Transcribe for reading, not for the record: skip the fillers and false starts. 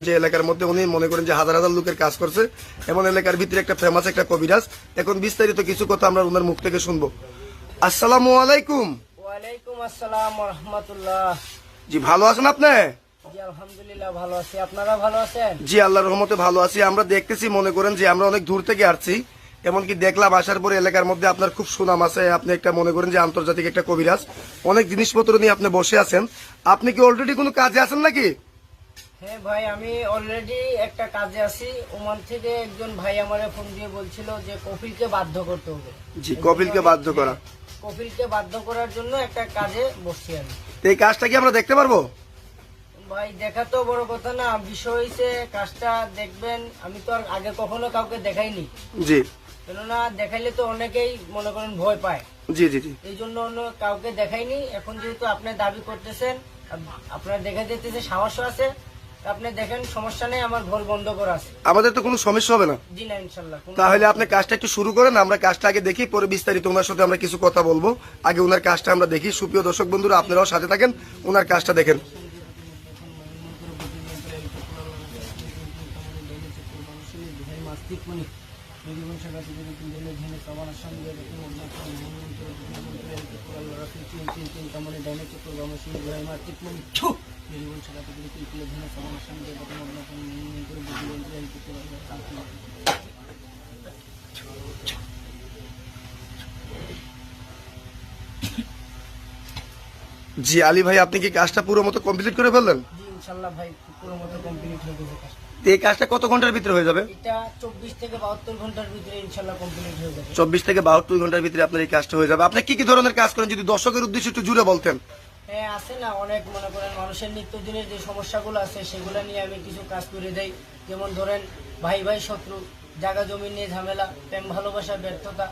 যে এলাকার মধ্যে উনি মনে করেন যে হাজার হাজার লোকের কাজ করছে, এমন এলাকার ভিতরে একটা ফেমাস একটা কবিরাজ। এখন বিস্তারিত কিছু কথা আমরা ওনার মুখ থেকে শুনবো। আসসালামু আলাইকুম। ওয়ালাইকুম আসসালাম ওয়া রাহমাতুল্লাহ। জি, ভালো আছেন আপনি? জি আলহামদুলিল্লাহ ভালো আছি, আপনারা ভালো আছেন? জি, আল্লাহর রহমতে ভালো আছি। আমরা দেখতেছি মনে করেন যে আমরা অনেক দূর থেকে আসছি, এমনকি দেখলাম আসার পরে এলাকার মধ্যে আপনার খুব সুনাম আছে। আপনি একটা মনে করেন যে আন্তর্জাতিক একটা কবিরাজ, অনেক জিনিসপত্র নিয়ে আপনি বসে আছেন। আপনি কি অলরেডি কোনো কাজে আছেন নাকি? হ্যাঁ ভাই, আমি অলরেডি একটা কাজে আছি। ওমান থেকে একজন ভাই আমারে ফোন দিয়ে বলছিল যে কপিলকে বাধ্য করতে হবে। জি, কপিলকে বাধ্য করা। কপিলকে বাধ্য করার জন্য একটা কাজে বসছি আমি। তো এই কাজটা কি আমরা দেখতে পারবো? ভাই দেখা তো বড় কথা না, বিষয় হয়েছে কাজটা দেখবেন। আমি তো আর আগে কখনো কাউকে দেখাইনি। জি, কেননা দেখাইলে তো অনেকেই মনে করেন ভয় পায়। জি, জি, জি। এই জন্য অন্য কাউকে দেখাইনি। এখন যেহেতু আপনি দাবি করতেছেন, আপনার দেখা যেতেছে সাহস আছে, আপনি দেখেন সমস্যা নেই, আমার ঘর বন্ধ করা আছে। আমাদের তো কোনো সমস্যা হবে না। জি না, ইনশাল্লাহ। তাহলে আপনি কাজটা একটু শুরু করেন, আমরা কাজটা আগে দেখি, পরে বিস্তারিত ওনার সাথে আমরা কিছু কথা বলবো। আগে ওনার কাজটা আমরা দেখি। সুপ্রিয় দর্শক বন্ধুরা, আপনারাও সাথে থাকেন, ওনার কাজটা দেখেন। জি, আলী ভাই, আপনি কি কাজটা পুরো মতো কমপ্লিট করে ফেললেন? জি ইনশাল্লাহ ভাই, পুরো মতো কমপ্লিট হয়ে গেছে কাজটা। তো এই কাজটা কত ঘন্টার ভিতরে হয়ে যাবে? এটা 24 থেকে 72 ঘন্টার ভিতরে ইনশাল্লাহ কমপ্লিট হয়ে যাবে। 24 থেকে 72 ঘন্টার ভিতরে আপনার এই কাজটা হয়ে যাবে। আপনি কি কি ধরনের কাজ করেন, যদি দর্শকের উদ্দেশ্যে একটু জুড়ে বলতেন? হ্যাঁ, আছে না অনেক, মনে করেন মানুষের নিত্যদিনের যে সমস্যাগুলো আছে সেগুলো নিয়ে আমি কিছু কাজ করে দেই। যেমন ধরেন ভাই ভাই শত্রু, জায়গা জমি নিয়ে ঝামেলা, প্রেম ভালোবাসা ব্যর্থতা,